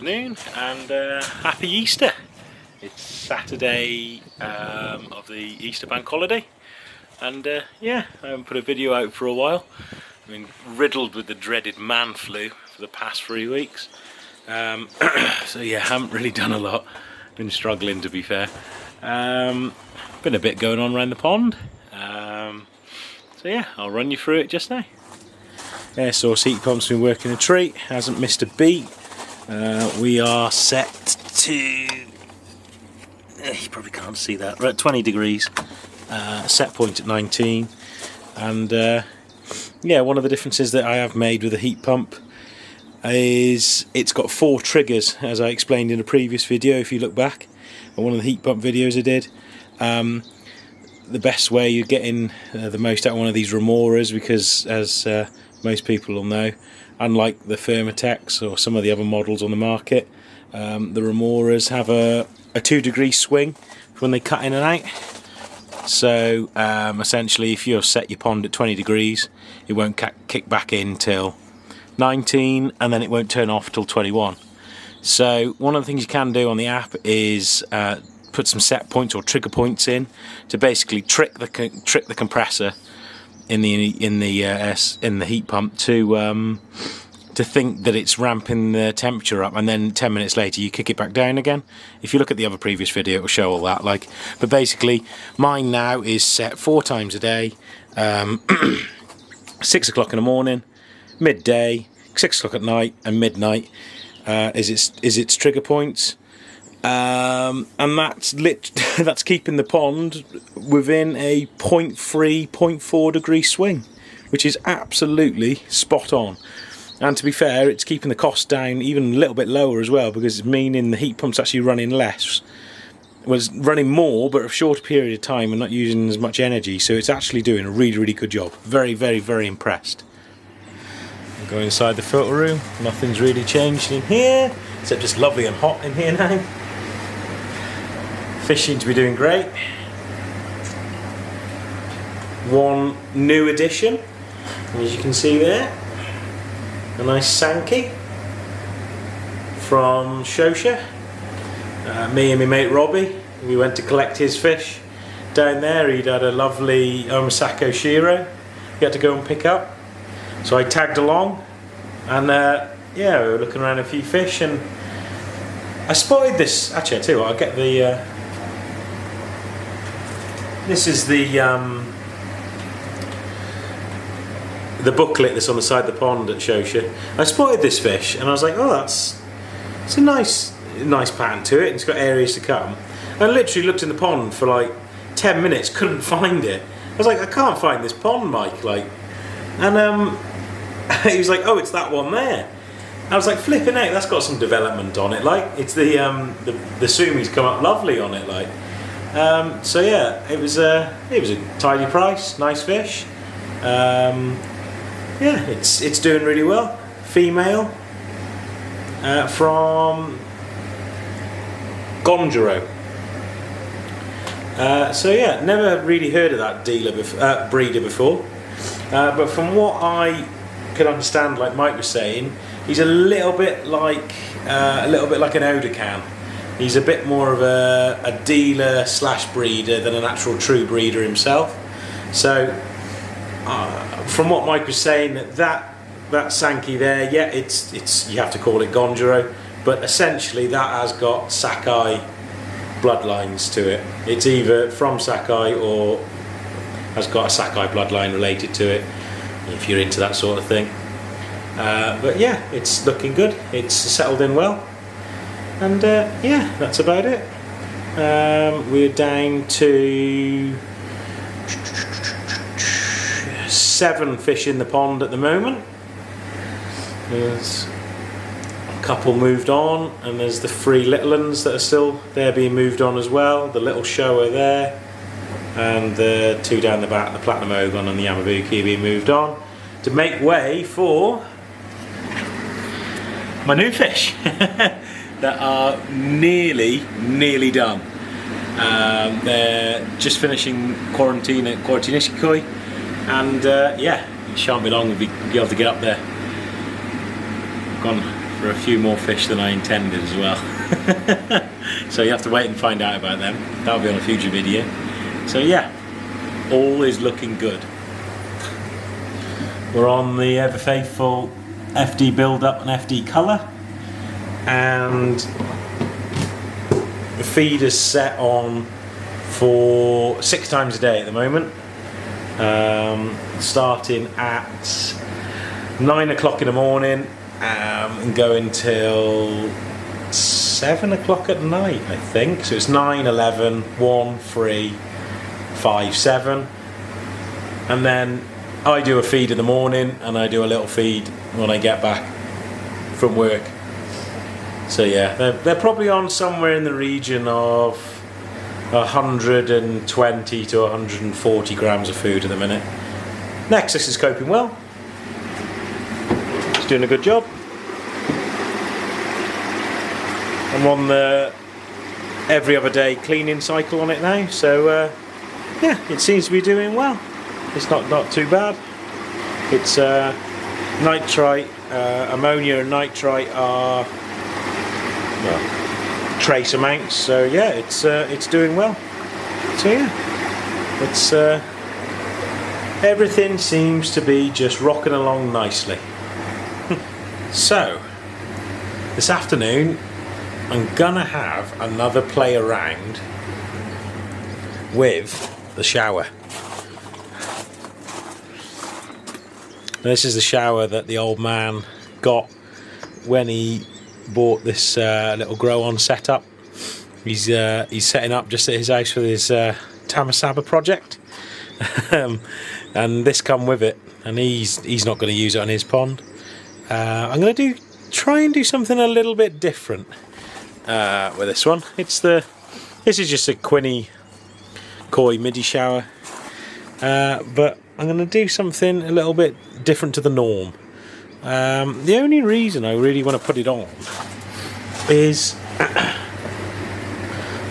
afternoon and happy Easter. It's Saturday of the Easter bank holiday, and yeah, I haven't put a video out for a while. I've been riddled with the dreaded man flu for the past 3 weeks, so yeah, haven't really done a lot. Been struggling, to be fair. Been a bit going on around the pond, so yeah, I'll run you through it just now. Air source heat pump's been working a treat, hasn't missed a beat. We are set to, you probably can't see that, we're at 20 degrees, set point at 19, and yeah, one of the differences that I have made with the heat pump is it's got 4 triggers, as I explained in a previous video. If you look back at one of the heat pump videos I did, the best way you're getting the most out of one of these remoras, because as most people will know, unlike the Thermatex or some of the other models on the market, the remoras have a 2 degree swing when they cut in and out. So essentially, if you've set your pond at 20 degrees, it won't kick back in till 19, and then it won't turn off till 21. So one of the things you can do on the app is put some set points or trigger points in to basically trick the compressor in the heat pump to think that it's ramping the temperature up, and then 10 minutes later you kick it back down again. If you look at the other previous video, it will show all that. But basically, mine now is set 4 times a day, 6 o'clock in the morning, midday, 6 o'clock at night, and midnight is its trigger points. And that's keeping the pond within a 0.3, 0.4 degree swing, which is absolutely spot on. And to be fair, it's keeping the cost down even a little bit lower as well, because it's meaning the heat pump's actually running less. Was running more, but a shorter period of time and not using as much energy, so it's actually doing a really, really good job. Very, very, very impressed. I'll go inside the filter room. Nothing's really changed in here, except just lovely and hot in here now. Fish seem to be doing great. One new addition, as you can see there, a nice Sankey from Shosha. Me and my mate Robbie, we went to collect his fish down there. He'd had a lovely Omasako Shiro he had to go and pick up, so I tagged along, and yeah, we were looking around a few fish, and I spotted this. Actually, I tell you what, I'll get the this is the booklet that's on the side of the pond at Shosha. I spotted this fish and I was like, oh, it's a nice pattern to it, and it's got areas to come. I literally looked in the pond for like 10 minutes, couldn't find it. I was like, I can't find this pond, Mike. And he was like, oh, it's that one there. I was like, flipping out, that's got some development on it. It's the sumi's come up lovely on it. So yeah, it was a tidy price, nice fish. Yeah, it's doing really well. Female from Gonjaro. So yeah, never really heard of that breeder before. But from what I could understand, like Mike was saying, he's a little bit like an Odocan. He's a bit more of a dealer / breeder than an actual true breeder himself. So from what Mike was saying, that Sankey there, yeah, it's you have to call it Gonjaro, but essentially that has got Sakai bloodlines to it. It's either from Sakai or has got a Sakai bloodline related to it, if you're into that sort of thing. But yeah, it's looking good. It's settled in well. And yeah, that's about it. We're down to 7 fish in the pond at the moment. There's a couple moved on, and there's the 3 little ones that are still there being moved on as well. The little Showa there, and the 2 down the back, the Platinum Ogon and the Yamabuki, being moved on to make way for my new fish. That are nearly done. They're just finishing quarantine at Korotynishikoi, and yeah, it shan't be long we'll be able to get up there. Gone for a few more fish than I intended as well. So you have to wait and find out about them. That'll be on a future video. So yeah, all is looking good. We're on the ever faithful FD build up and FD colour, and the feed is set on for 6 times a day at the moment, starting at 9 o'clock in the morning and going till 7 o'clock at night, I think. So it's 9, 11, 1, 3, 5, 7, and then I do a feed in the morning and I do a little feed when I get back from work. So yeah, they're probably on somewhere in the region of 120 to 140 grams of food at the minute. Nexus is coping well. It's doing a good job. I'm on the every other day cleaning cycle on it now, so yeah, it seems to be doing well. It's not too bad. It's nitrite, ammonia and nitrite are, well, trace amounts. So yeah, it's doing well. So yeah, it's everything seems to be just rocking along nicely. So this afternoon I'm gonna have another play around with the shower. This is the shower that the old man got when he bought this little grow-on setup. He's setting up just at his house for his Tama Saba project, and this come with it. And he's not going to use it on his pond. I'm going to try and do something a little bit different with this one. This is just a Quinny koi midi shower, but I'm going to do something a little bit different to the norm. The only reason I really want to put it on is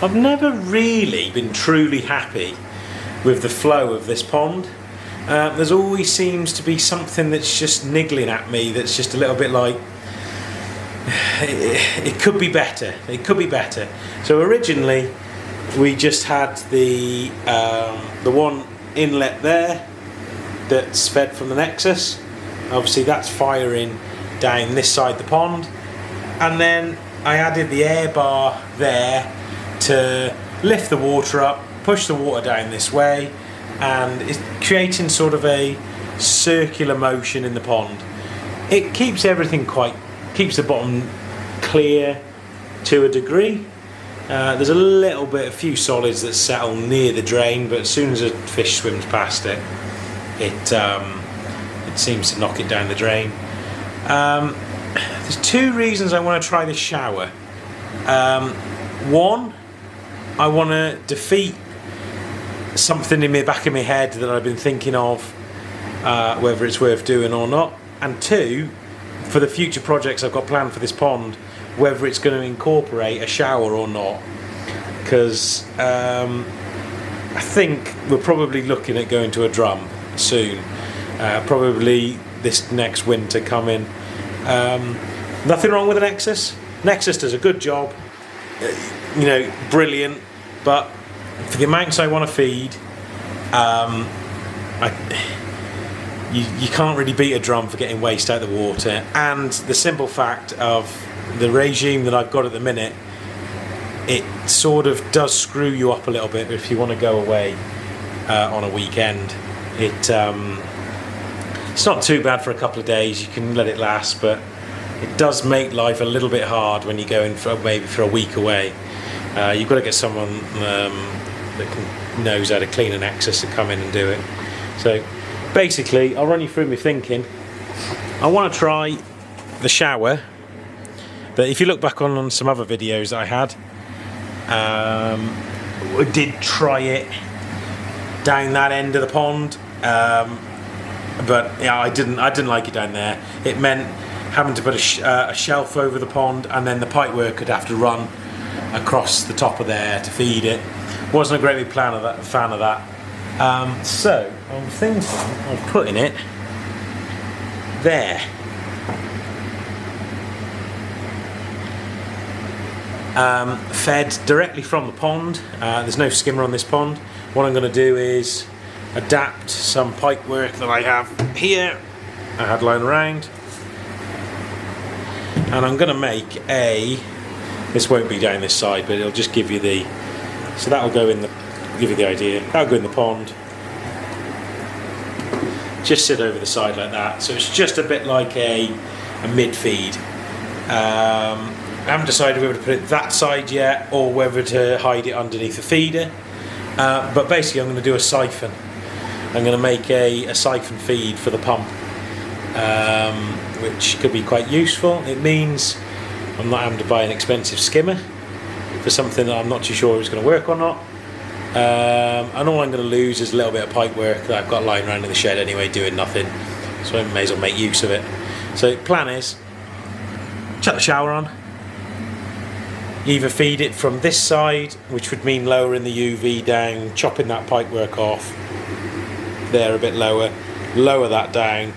I've never really been truly happy with the flow of this pond. There's always seems to be something that's just niggling at me, that's just a little bit like it could be better. It could be better. So originally we just had the one inlet there that's fed from the Nexus. Obviously that's firing down this side of the pond, and then I added the air bar there to lift the water up, push the water down this way, and it's creating sort of a circular motion in the pond. It keeps everything keeps the bottom clear to a degree. There's a few solids that settle near the drain, but as soon as a fish swims past it, it seems to knock it down the drain. There's 2 reasons I want to try this shower. One, I want to defeat something in the back of my head that I've been thinking of, whether it's worth doing or not. And 2, for the future projects I've got planned for this pond, whether it's going to incorporate a shower or not. Because I think we're probably looking at going to a drum soon. Probably this next winter coming. Nothing wrong with the Nexus. Nexus does a good job, you know, brilliant, but for the amounts I want to feed, you can't really beat a drum for getting waste out of the water. And the simple fact of the regime that I've got at the minute, it sort of does screw you up a little bit if you want to go away on a weekend. It's not too bad for a couple of days, you can let it last, but it does make life a little bit hard when you go in for maybe for a week away. You've got to get someone that knows how to clean an Nexus to come in and do it. So basically, I'll run you through my thinking. I want to try the shower, but if you look back on some other videos that I had, I did try it down that end of the pond, but yeah, I didn't like it down there. It meant having to put a shelf over the pond, and then the pipework would have to run across the top of there to feed it. Wasn't a great big fan of that. So I'm thinking of putting it there. fed directly from the pond. There's no skimmer on this pond. What I'm going to do is adapt some pipe work that I have here, I had lying around, and I'm going to make this won't be down this side, but it'll just give you the, so that'll go in the, give you the idea, that'll go in the pond, just sit over the side like that, so it's just a bit like a mid-feed. I haven't decided whether to put it that side yet or whether to hide it underneath the feeder, but basically I'm going to do a siphon. I'm going to make a siphon feed for the pump, which could be quite useful. It means I'm not having to buy an expensive skimmer for something that I'm not too sure is going to work or not, and all I'm going to lose is a little bit of pipe work that I've got lying around in the shed anyway doing nothing, so I may as well make use of it. So plan is chuck the shower on, either feed it from this side, which would mean lowering the UV down, chopping that pipe work off there a bit lower, lower that down,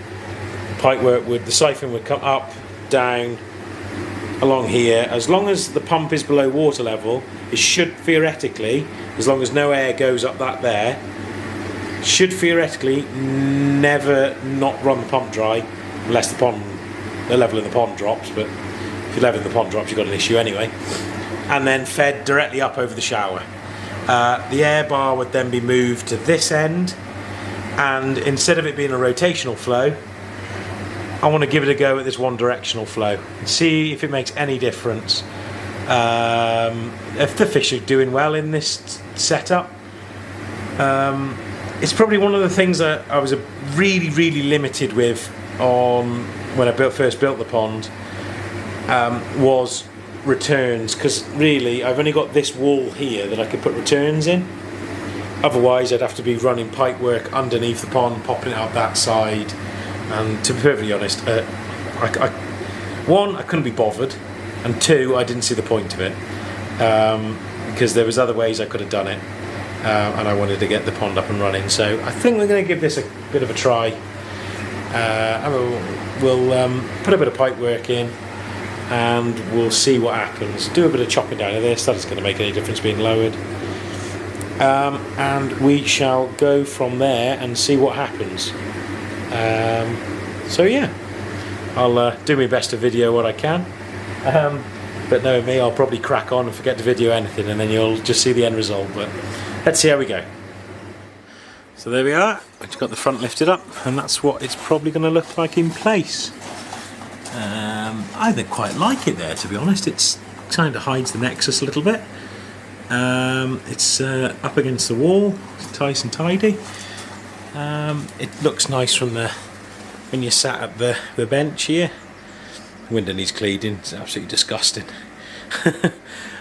the siphon would come up, down, along here. As long as the pump is below water level, it should theoretically, as long as no air goes up that there, should theoretically never not run the pump dry unless the level in the pond drops, but if the level in the pond drops you've got an issue anyway. And then fed directly up over the shower. The air bar would then be moved to this end, and instead of it being a rotational flow, I want to give it a go at this one directional flow and see if it makes any difference. If the fish are doing well in this setup, it's probably one of the things that I was really limited with on when I first built the pond, was returns, because really I've only got this wall here that I could put returns in. Otherwise I'd have to be running pipe work underneath the pond, popping it up that side, and to be perfectly honest, one, I couldn't be bothered, and two, I didn't see the point of it, because there was other ways I could have done it, and I wanted to get the pond up and running. So I think we're going to give this a bit of a try. We'll put a bit of pipe work in and we'll see what happens. Do a bit of chopping down of this, that is going to make any difference being lowered, and we shall go from there and see what happens. So yeah, I'll do my best to video what I can, but knowing me, I'll probably crack on and forget to video anything, and then you'll just see the end result. But let's see how we go. So there we are, we've got the front lifted up, and that's what it's probably going to look like in place. I think quite like it there, to be honest. It's kind of hides the nexus a little bit. It's up against the wall, it's nice and tidy. It looks nice from when you're sat at the bench here. The window needs cleaning, it's absolutely disgusting.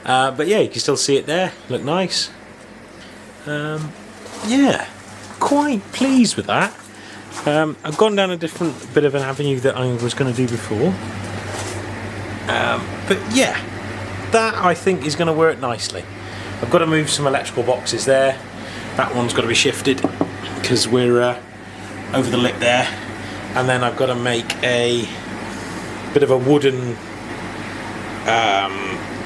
But yeah, you can still see it there, look nice. Yeah, quite pleased with that. I've gone down a different bit of an avenue that I was going to do before. But yeah, that I think is going to work nicely. I've got to move some electrical boxes there. That one's got to be shifted because we're over the lip there. And then I've got to make a bit of a wooden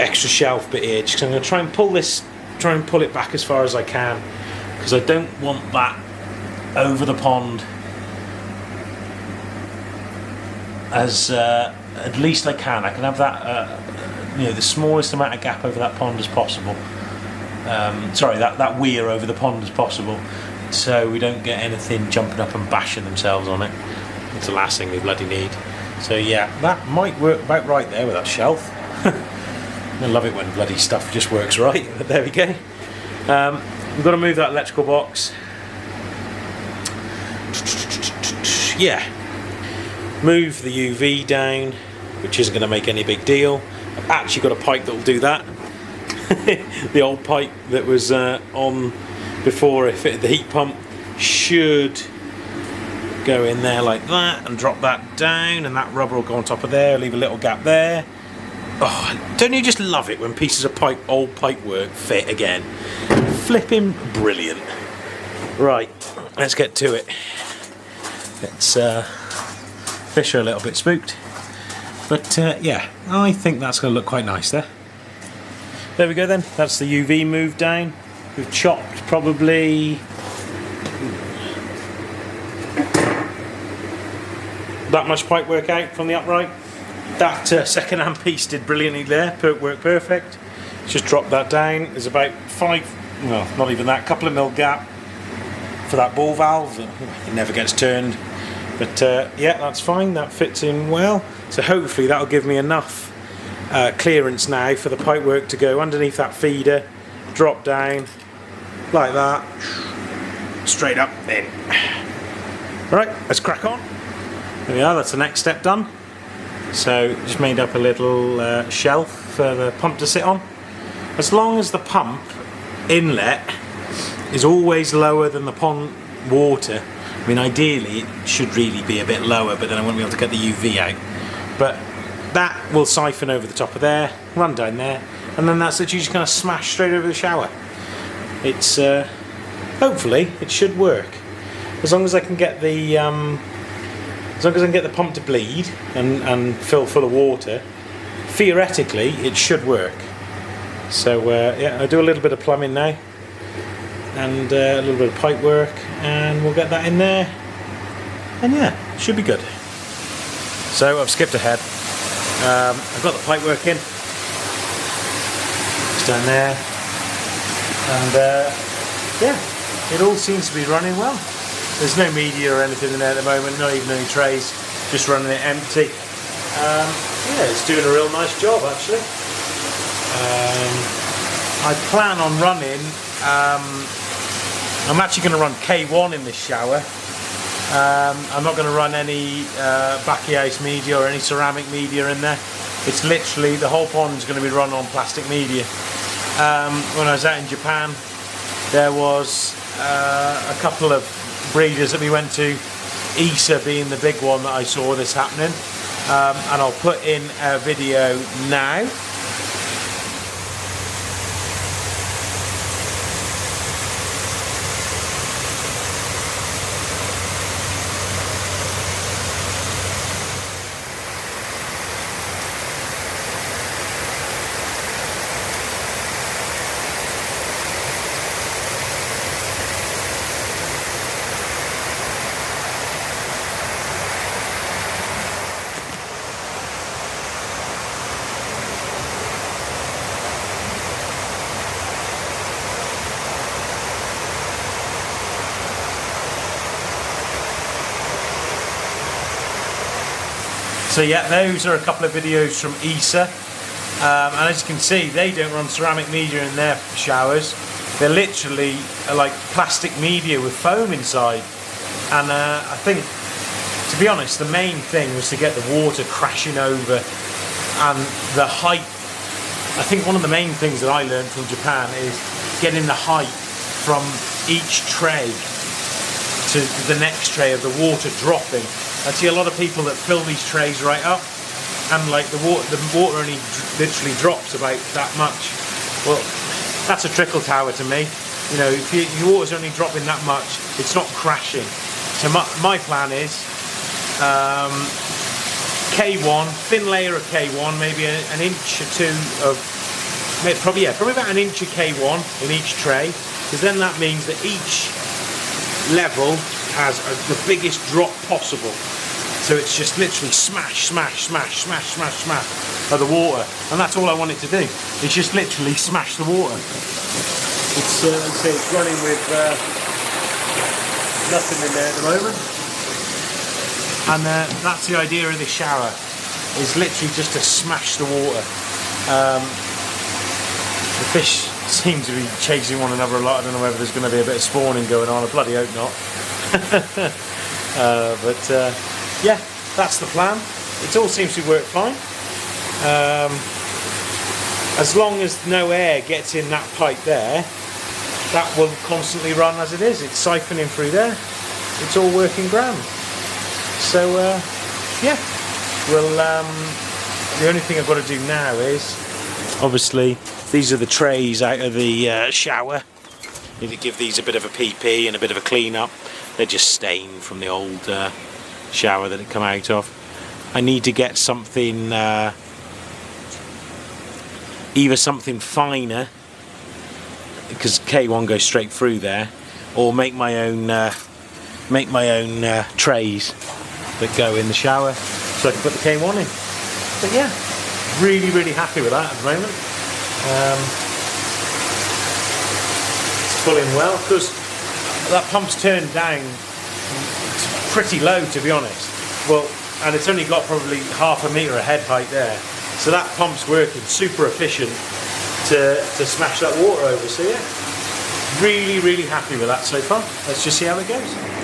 extra shelf bit here. Just I'm going to try and pull it back as far as I can, because I don't want that over the pond as at least I can have that the smallest amount of gap over that pond as possible. Sorry, that weir over the pond as possible, so we don't get anything jumping up and bashing themselves on it. It's the last thing we bloody need. So yeah, that might work about right there with that shelf. I love it when bloody stuff just works right, but there we go. We've got to move that electrical box. Yeah, move the UV down, which isn't going to make any big deal. I've actually got a pipe that will do that. The old pipe that was on before it fitted the heat pump should go in there like that and drop that down, and that rubber will go on top of there, leave a little gap there. Oh, don't you just love it when pieces of old pipe work fit again? Flipping brilliant. Right, let's get to it. Let's fish are a little bit spooked, but yeah, I think that's going to look quite nice there. there we go then, that's the UV moved down. We've chopped probably that much pipework out from the upright. That second hand piece did brilliantly there, worked perfect. Just drop that down. There's about well, not even that, couple of mil gap for that ball valve. It never gets turned, but yeah, that's fine, that fits in well. So hopefully that'll give me enough clearance now for the pipework to go underneath that feeder, drop down like that, straight up in. Right, let's crack on. There we are, that's the next step done. So just made up a little shelf for the pump to sit on. As long as the pump inlet is always lower than the pond water, I mean ideally it should really be a bit lower, but then I won't be able to get the UV out. But that will siphon over the top of there, run down there, and then that's literally just going to smash straight over the shower. It's hopefully it should work. As long as I can get the pump to bleed and fill full of water, theoretically it should work. So yeah, I'll do a little bit of plumbing now and a little bit of pipe work, and we'll get that in there, and yeah, it should be good. So I've skipped ahead. I've got the pipe work in. It's down there, and yeah, it all seems to be running well. There's no media or anything in there at the moment, not even any trays, just running it empty. Yeah, it's doing a real nice job actually. I plan on running, I'm actually going to run K1 in this shower. I'm not going to run any backy house media or any ceramic media in there. It's literally, the whole pond is going to be run on plastic media. When I was out in Japan, there was a couple of breeders that we went to, ISA being the big one that I saw this happening, and I'll put in a video now. So yeah, those are a couple of videos from ISA, and as you can see, they don't run ceramic media in their showers. They're literally like plastic media with foam inside, and I think, to be honest, the main thing was to get the water crashing over, and the height. I think one of the main things that I learned from Japan is getting the height from each tray to the next tray of the water dropping. I see a lot of people that fill these trays right up, and like the water only literally drops about that much. Well, that's a trickle tower to me. You know, if your water's only dropping that much, it's not crashing. So my plan is K1, thin layer of K1, maybe an inch or two of, probably about an inch of K1 in each tray, because then that means that each level has the biggest drop possible. So it's just literally smash, smash, smash, smash, smash, smash of the water, and that's all I want it to do. It's just literally smash the water. It's like I say, it's running with nothing in there at the moment, and that's the idea of this shower. Is literally just to smash the water. The fish seem to be chasing one another a lot. I don't know whether there's going to be a bit of spawning going on. I bloody hope not. Yeah, that's the plan. It all seems to work fine. As long as no air gets in that pipe there, that will constantly run as it is. It's siphoning through there. It's all working grand. So yeah, well, the only thing I've got to do now is, obviously, these are the trays out of the shower. Need to give these a bit of a PP and a bit of a clean up. They're just stained from the old shower that it come out of. I need to get something either something finer, because K1 goes straight through there, or make my own trays that go in the shower so I can put the K1 in. But yeah, really happy with that at the moment. It's pulling well because that pump's turned down pretty low, to be honest. Well, and it's only got probably half a metre of head height there, so that pump's working super efficient to smash that water over. So yeah, really happy with that so far. Let's just see how it goes.